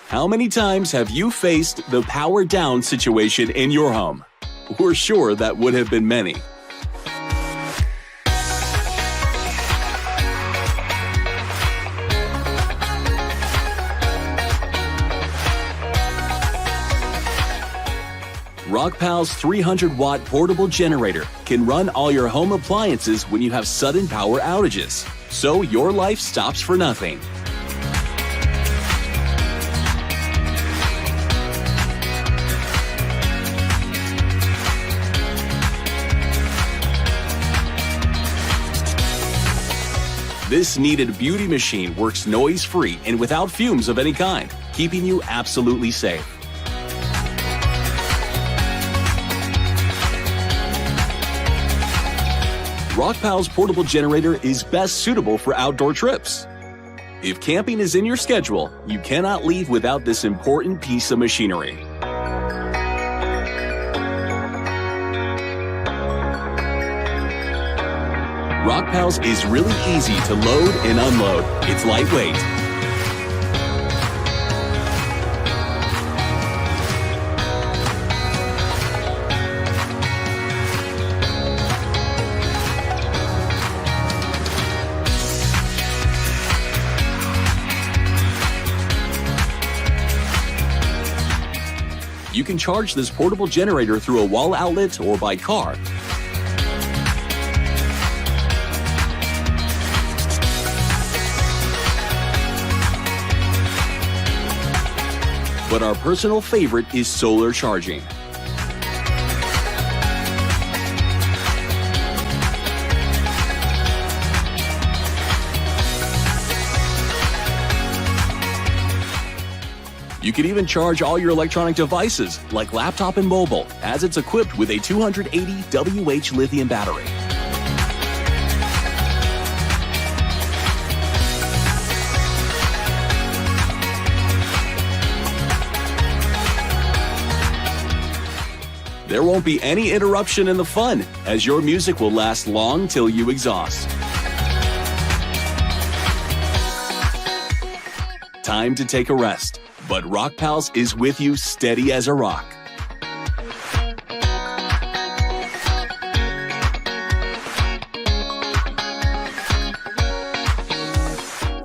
How many times have you faced the power down situation in your home? We're sure that would have been many. Rockpals 300-watt portable generator can run all your home appliances when you have sudden power outages, so your life stops for nothing. This needed beauty machine works noise-free and without fumes of any kind, keeping you absolutely safe. Rockpals portable generator is best suitable for outdoor trips. If camping is in your schedule, you cannot leave without this important piece of machinery. Rockpals is really easy to load and unload. It's lightweight. You can charge this portable generator through a wall outlet or by car. But our personal favorite is solar charging. You can even charge all your electronic devices, like laptop and mobile, as it's equipped with a 280 WH lithium battery. There won't be any interruption in the fun, as your music will last long till you exhaust. Time to take a rest, but Rockpals is with you steady as a rock.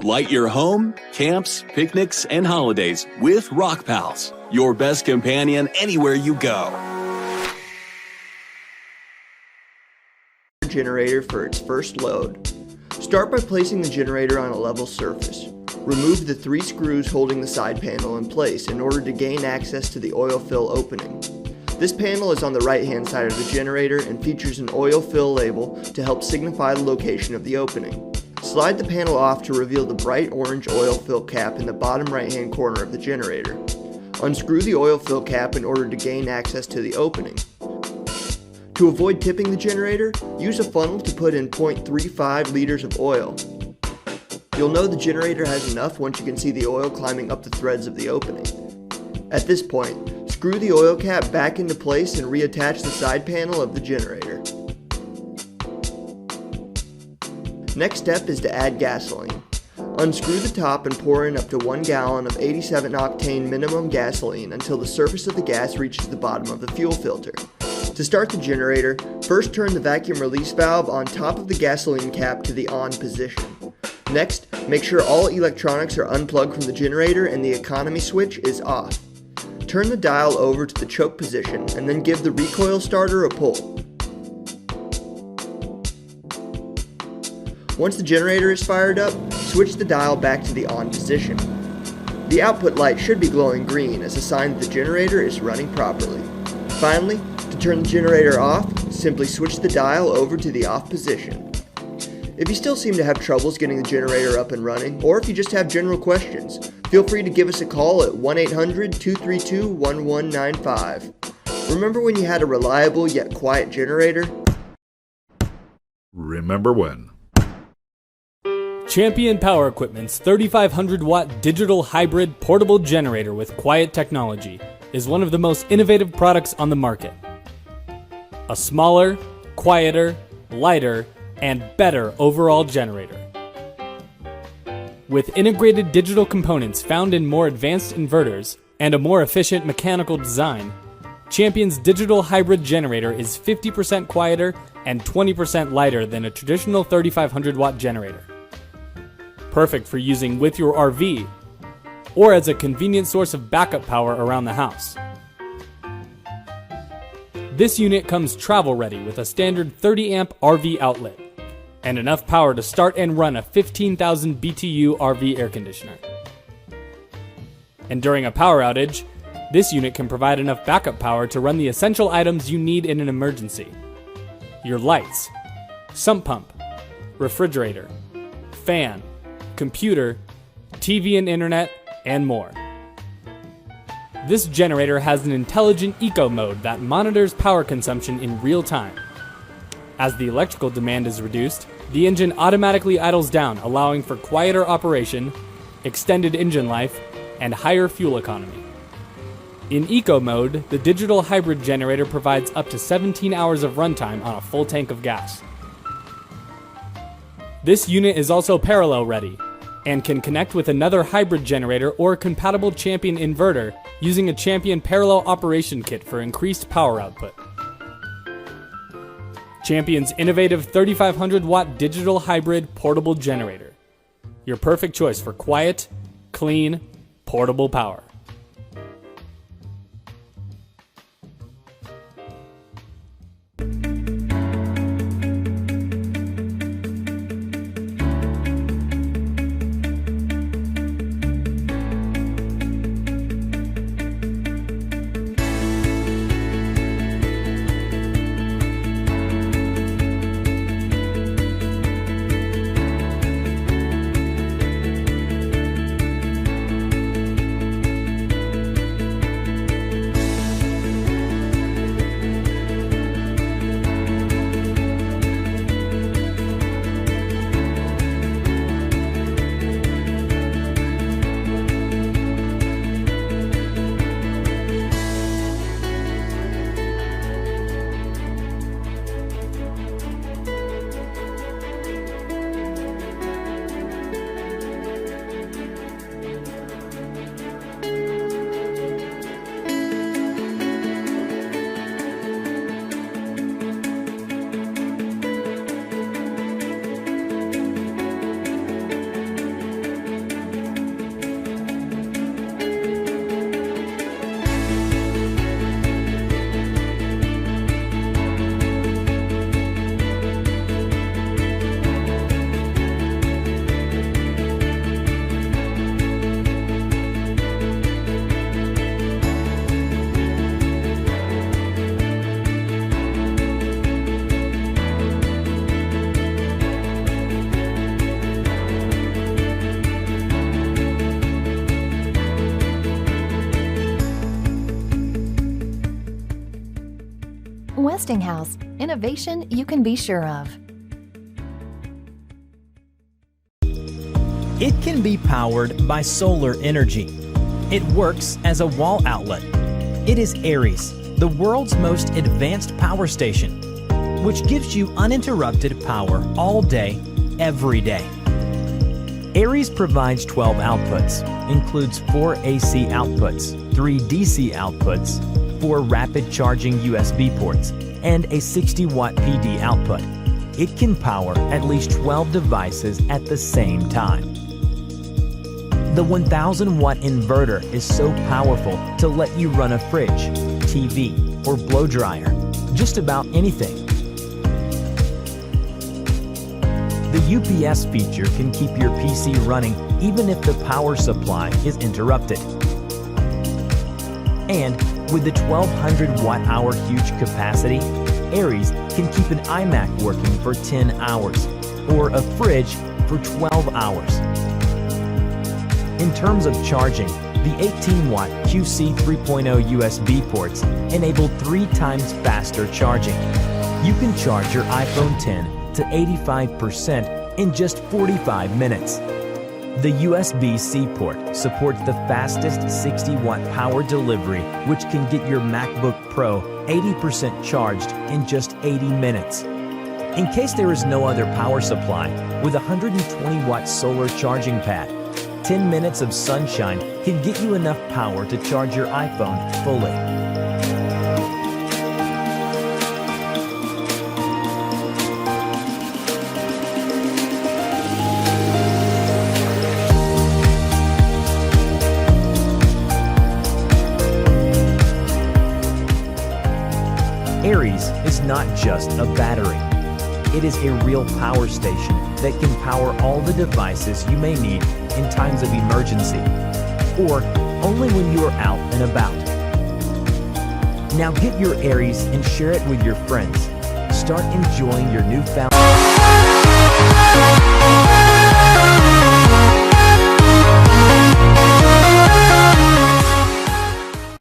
Light your home, camps, picnics, and holidays with Rockpals, your best companion anywhere you go. Generator for its first load. Start by placing the generator on a level surface. Remove the 3 screws holding the side panel in place in order to gain access to the oil fill opening. This panel is on the right hand side of the generator and features an oil fill label to help signify the location of the opening. Slide the panel off to reveal the bright orange oil fill cap in the bottom right hand corner of the generator. Unscrew the oil fill cap in order to gain access to the opening. To avoid tipping the generator, use a funnel to put in 0.35 liters of oil. You'll know the generator has enough once you can see the oil climbing up the threads of the opening. At this point, screw the oil cap back into place and reattach the side panel of the generator. Next step is to add gasoline. Unscrew the top and pour in up to 1 gallon of 87 octane minimum gasoline until the surface of the gas reaches the bottom of the fuel filter. To start the generator, first turn the vacuum release valve on top of the gasoline cap to the on position. Next, make sure all electronics are unplugged from the generator and the economy switch is off. Turn the dial over to the choke position and then give the recoil starter a pull. Once the generator is fired up, switch the dial back to the on position. The output light should be glowing green as a sign that the generator is running properly. Finally, to turn the generator off, simply switch the dial over to the off position. If you still seem to have troubles getting the generator up and running, or if you just have general questions, feel free to give us a call at 1-800-232-1195. Remember when you had a reliable yet quiet generator? Remember when? Champion Power Equipment's 3500-watt digital hybrid portable generator with quiet technology is one of the most innovative products on the market. A smaller, quieter, lighter, and better overall generator. With integrated digital components found in more advanced inverters and a more efficient mechanical design, Champion's digital hybrid generator is 50% quieter and 20% lighter than a traditional 3500 watt generator. Perfect for using with your RV or as a convenient source of backup power around the house. This unit comes travel ready with a standard 30 amp RV outlet and enough power to start and run a 15,000 BTU RV air conditioner. And during a power outage, this unit can provide enough backup power to run the essential items you need in an emergency. Your lights, sump pump, refrigerator, fan, computer, TV and internet, and more. This generator has an intelligent eco mode that monitors power consumption in real time. As the electrical demand is reduced, the engine automatically idles down, allowing for quieter operation, extended engine life, and higher fuel economy. In eco mode, the digital hybrid generator provides up to 17 hours of runtime on a full tank of gas. This unit is also parallel ready and can connect with another hybrid generator or compatible Champion inverter using a Champion parallel operation kit for increased power output. Champion's innovative 3500 watt digital hybrid portable generator. Your perfect choice for quiet, clean, portable power. Westinghouse, innovation you can be sure of. It can be powered by solar energy. It works as a wall outlet. It is Aries, the world's most advanced power station, which gives you uninterrupted power all day, every day. Aries provides 12 outputs, includes 4 AC outputs, 3 DC outputs, 4 rapid charging USB ports, and a 60-watt PD output. It can power at least 12 devices at the same time. The 1000-watt inverter is so powerful to let you run a fridge, TV, or blow dryer, just about anything. The UPS feature can keep your PC running even if the power supply is interrupted. And with the 1200 watt-hour huge capacity, Aries can keep an iMac working for 10 hours or a fridge for 12 hours. In terms of charging, the 18-watt QC 3.0 USB ports enable 3 times faster charging. You can charge your iPhone 10 to 85% in just 45 minutes. The USB-C port supports the fastest 60-watt power delivery, which can get your MacBook Pro 80% charged in just 80 minutes. In case there is no other power supply, with a 120-watt solar charging pad, 10 minutes of sunshine can get you enough power to charge your iPhone fully. Aries is not just a battery. It is a real power station that can power all the devices you may need in times of emergency, or only when you are out and about. Now get your Aries and share it with your friends. Start enjoying your newfound